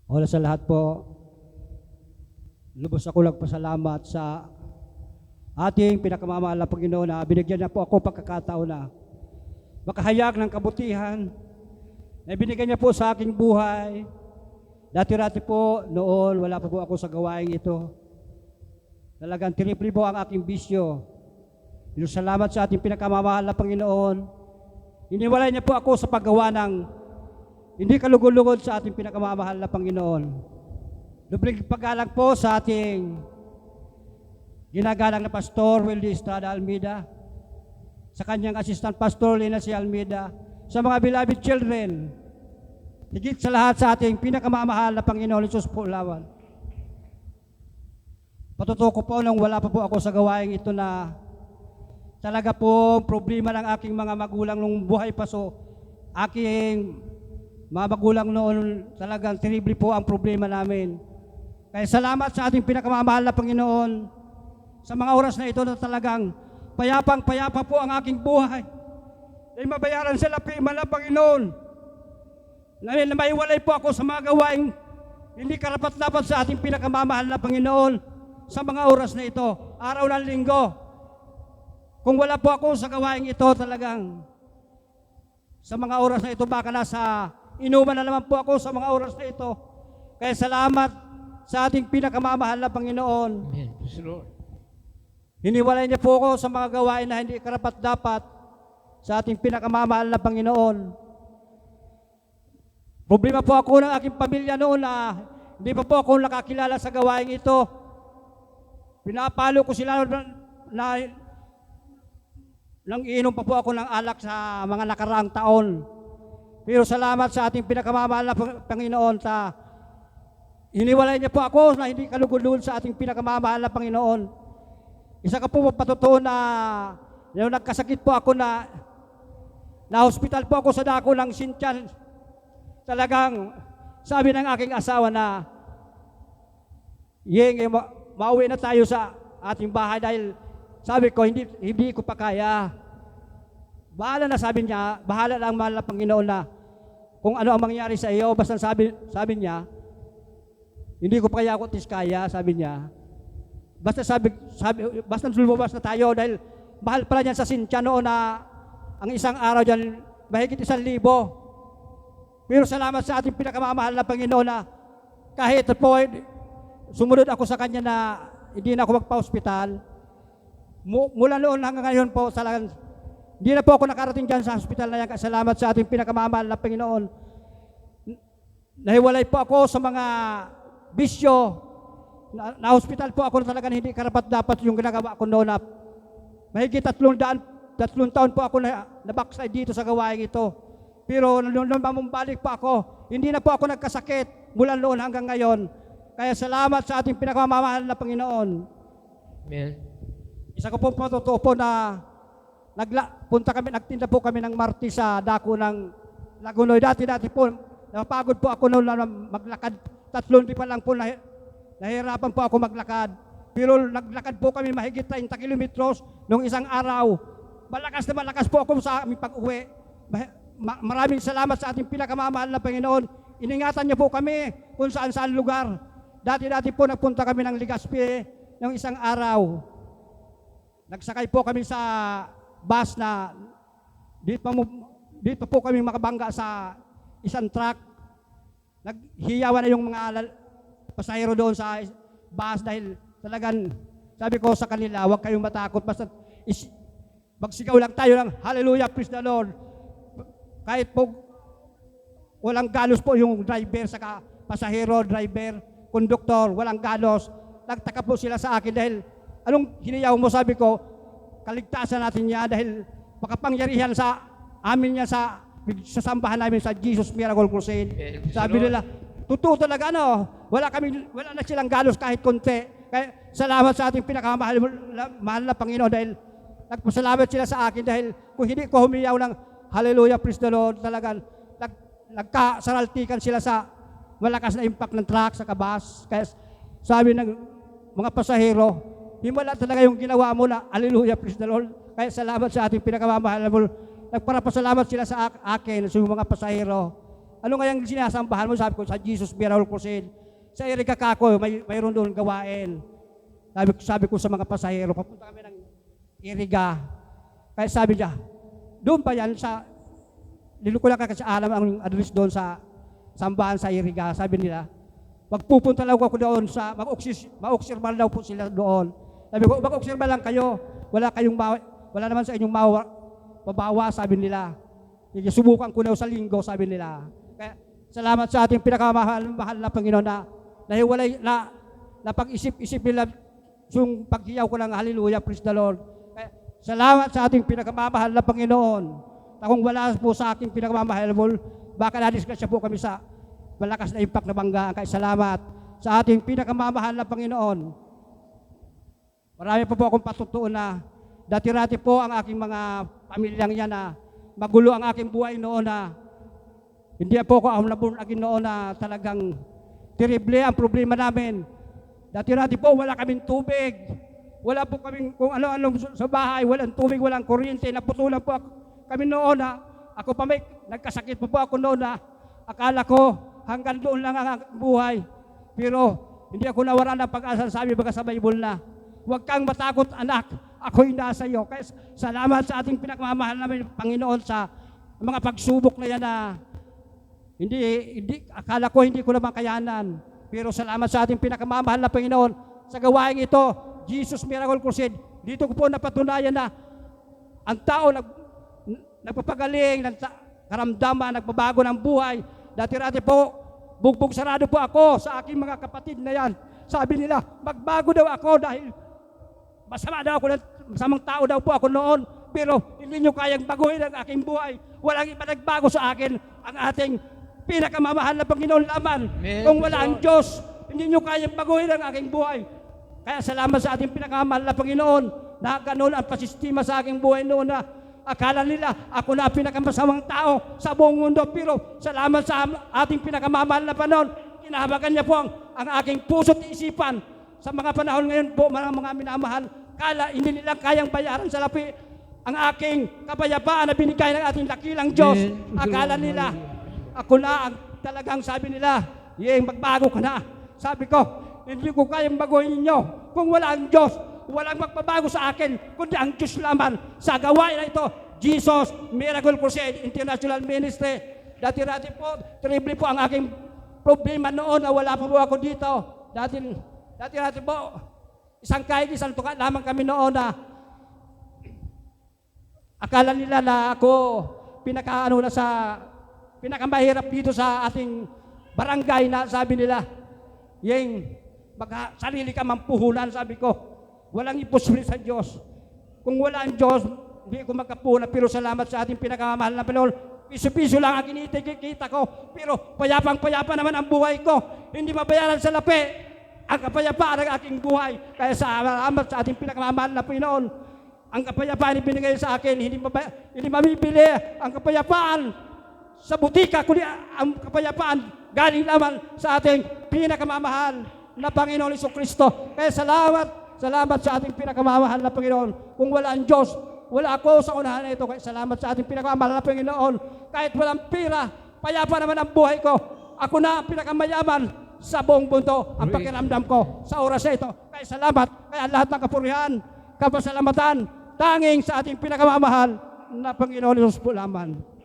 Una sa lahat po, lubos ako nagpasalamat sa ating pinakamamahal na Panginoon na binigyan niya po ako pagkakataon na makahayag ng kabutihan na binigyan niya po sa aking buhay. Dati-dati po, noon, wala pa po ako sa gawain ito. Talagang triple po ang aking bisyo. Salamat sa ating pinakamamahal na Panginoon. Iniwalay niya po ako sa paggawa ng hindi kalugod-lugod sa ating pinakamamahal na Panginoon. Dubling paggalang po sa ating ginagalang na Pastor Wildy Estrada Almeida, sa kanyang assistant pastor Lina C. Almeida, sa mga beloved children, higit sa lahat sa ating pinakamamahal na Panginoon Jesus po lawan. Patutuko po nung wala pa po ako sa gawain ito na talaga po problema ng aking mga magulang nung buhay pa, so aking mga magulang noon talagang terrible po ang problema namin. Kaya salamat sa ating pinakamamahal na Panginoon sa mga oras na ito na talagang payapang-payapa po ang aking buhay. Ay mabayaran sa lapiman na Panginoon. Na maiwalay po ako sa mga gawaing hindi karapat-dapat sa ating pinakamamahal na Panginoon sa mga oras na ito, araw ng linggo. Kung wala po ako sa gawaing ito talagang sa mga oras na ito baka nasa inuman na naman po ako sa mga oras na ito. Kaya salamat sa ating pinakamamahal na Panginoon. Amen. Praise the Lord. Hiniwalay niya po ako sa mga gawain na hindi karapat-dapat sa ating pinakamamahal na Panginoon. Problema po ako ng aking pamilya noon na hindi pa po ako nakakilala sa gawain ito. Pinapalo ko sila na nang iinom pa po ako ng alak sa mga nakaraang taon. Pero salamat sa ating pinakamamahal na Panginoon sa hiniwalay niya po ako na hindi kalugod-lugod sa ating pinakamamahal na Panginoon. Isa ka po patutuo na yung nagkasakit po ako na hospital po ako sa dako ng Sintian. Talagang sabi ng aking asawa na Yeng, mauwi na tayo sa ating bahay dahil sabi ko hindi ko pa kaya. Bahala na, sabi niya, bahala lang mahal na Panginoon na kung ano ang mangyari sa iyo. Basta sabi niya, hindi ko pa kaya ako kaya, sabi niya. Basta basta lumabas na tayo dahil mahal pala niyan sa Sintian noon na ang isang araw diyan mahigit 1,000. Pero salamat sa ating pinakamamahal na Panginoon na kahit po sumunod ako sa kanya na hindi na ako magpa-hospital. Mula noon hanggang ngayon po talagang hindi na po ako nakarating dyan sa hospital na yan. Salamat sa ating pinakamamahal na Panginoon. Nahiwalay po ako sa mga bisyo. Na-hospital po ako na talagang hindi karapat-dapat yung ginagawa ko noon na mahigit 300 taon po ako na backside dito sa gawain ito. Pero nung bumalik pa ako, hindi na po ako nagkasakit mula noon hanggang ngayon. Kaya salamat sa ating pinakamamahal na Panginoon. Amen. Isa ko po totoo po na nagtinda po kami ng Marti sa dako ng Lagunoy. Dati po, napagod po ako noon na maglakad. 3 pa lang po nahirapan po ako maglakad. Pero naglakad po kami mahigit 30 kilometros nung isang araw. Malakas na malakas po ako sa aming pag-uwi. Maraming salamat sa ating pinakamamahal na Panginoon. Iningatan niyo po kami kung saan-saan lugar. Dati po nagpunta kami ng Legazpi nung isang araw. Nagsakay po kami sa bus na dito po kami makabangga sa isang truck. Naghiyawan na yung mga pasahero doon sa bus dahil talagang sabi ko sa kanila, huwag kayong matakot. Basta magsigaw lang tayo ng hallelujah, praise the Lord. Kahit po walang galos po yung driver sa pasahero, driver, konduktor, walang galos. Nagtaka po sila sa akin dahil anong hiniyaw mo, sabi ko, kaligtasan natin niya dahil makapangyarihan sa amin niya sa sambahan namin sa Jesus Miracle Crusade. Sabi nila, totoo talaga wala na silang galos kahit konti. Kaya salamat sa ating pinakamahal na Panginoon dahil nagpasalamat sila sa akin dahil kung hindi ko humiyaw ng hallelujah, praise the Lord, talagang nagkasaraltikan sila sa malakas na impact ng truck sa kabas. Kaya sabi ng mga pasahero, himala talaga yung ginawa mo na hallelujah, praise the Lord. Kaya salamat sa ating pinakamamahal mo. Nagparapasalamat sila sa akin, sa mga pasahero. ano nga yung sinasambahan mo? Sabi ko, sa Jesus Miracle Crusade. Sa Iriga Kako, mayroon doon gawain. Sabi ko sa mga pasahero, papunta kami ng Iriga. Kaya sabi niya, doon pa yan sa, ko lang kasi alam ang address doon sa sambahan sa Iriga. Sabi nila, magpupunta lang ako doon sa, mag-observe daw po sila doon. Sabi ko, mag-observe lang kayo. Wala naman sa inyong mabawa, sabi nila. Sige, subukan ko daw sa linggo, sabi nila. Kaya, salamat sa ating pinakamahal na Panginoon na nahiwalay na pag-isip nila yung paghiyaw ko ng hallelujah, praise the Lord. Kaya, salamat sa ating pinakamamahal na Panginoon. Na kung wala po sa ating pinakamamahal, baka na-disgrasya po kami sa malakas na impact na bangga. Kaya salamat sa ating pinakamamahal na Panginoon. Marami pa po akong patutuon na dati-rati po ang aking mga pamilyang yan na magulo ang aking buhay noon na hindi po ako born again noon na talagang terrible ang problema namin. Dati-rati po wala kaming tubig. Wala po kaming kung ano-ano sa bahay, walang tubig, walang kuryente. Naputulan po kami noon na ako pa may nagkasakit po ako noon na akala ko hanggang doon lang ang buhay. Pero hindi ako nawalan ng pag-asa. Sabi baga sa Bible na huwag kang matakot anak, ako'y nasa iyo. Kaya salamat sa ating pinagmamahal namin Panginoon sa mga pagsubok na yan na akala ko hindi ko naman kayanan. Pero salamat sa ating pinakamamahal na Panginoon sa gawain ito, Jesus Miracle Crusade. Dito ko po napatunayan na ang tao nagpapagaling, karamdaman, nagbabago ng buhay. Dati-rati po, bugbog sarado po ako sa aking mga kapatid na yan. Sabi nila, magbago daw ako dahil masamang tao daw po ako noon. Pero hindi nyo kayang baguhin ang aking buhay. Walang iba nagbago sa akin ang ating pinakamamahal na Panginoon laman. Kung wala ang Diyos, hindi nyo kayang baguhin ang aking buhay. Kaya salamat sa ating pinakamamahal na Panginoon na ganoon ang pasistima sa aking buhay noon na akala nila ako na ang pinakamasamang tao sa buong mundo. Pero salamat sa ating pinakamamahal na Panginoon, kinahabagan niya po ang aking puso't isipan. Sa mga panahon ngayon po, mga minamahal, kala hindi nila kayang bayaran sa lapi ang aking kapayapaan na binigay ng ating dakilang Diyos. Akala nila, ako na ang talagang sabi nila, magbago ka na. Sabi ko, hindi ko kayang baguhin ninyo. Kung wala ang Diyos, walang magbabago sa akin, kundi ang Diyos lamang sa gawain na ito. Jesus Miracle Crusade International Ministry. Dati-rati po, terrible po ang aking problema noon na wala pa po ako dito. Dati-rati po, isang kahit isang tuka lamang kami noon na akala nila na ako pinakamahirap dito sa ating barangay na sabi nila, sarili ka mampuhunan, sabi ko. Walang imposible sa Diyos. Kung wala ang Diyos, hindi ko magkapuhunan. Pero salamat sa ating pinakamamahal na Panginoon. Piso-piso lang ang kinikita ko. Pero payapang-payapa naman ang buhay ko. Hindi mabayaran sa lapi ang kapayapaan ng aking buhay. Kaya salamat sa ating pinakamamahal na Panginoon. Ang kapayapaan ibinigay sa akin, hindi mamibili ang kapayapaan sa butika, kundi ang kapayapaan galing naman sa ating pinakamamahal na Panginoon Jesucristo. Kaya salamat sa ating pinakamamahal na Panginoon. Kung wala ang Diyos, wala ako sa unahan na ito. Kaya salamat sa ating pinakamamahal na Panginoon. Kahit walang pira, payapa naman ang buhay ko. Ako na ang pinakamayaman sa buong mundo ang pakiramdam ko sa oras na ito. Kaya salamat, kaya lahat ng kapurihan, kapasalamatan, tanging sa ating pinakamamahal na Panginoon Jesus po lamang.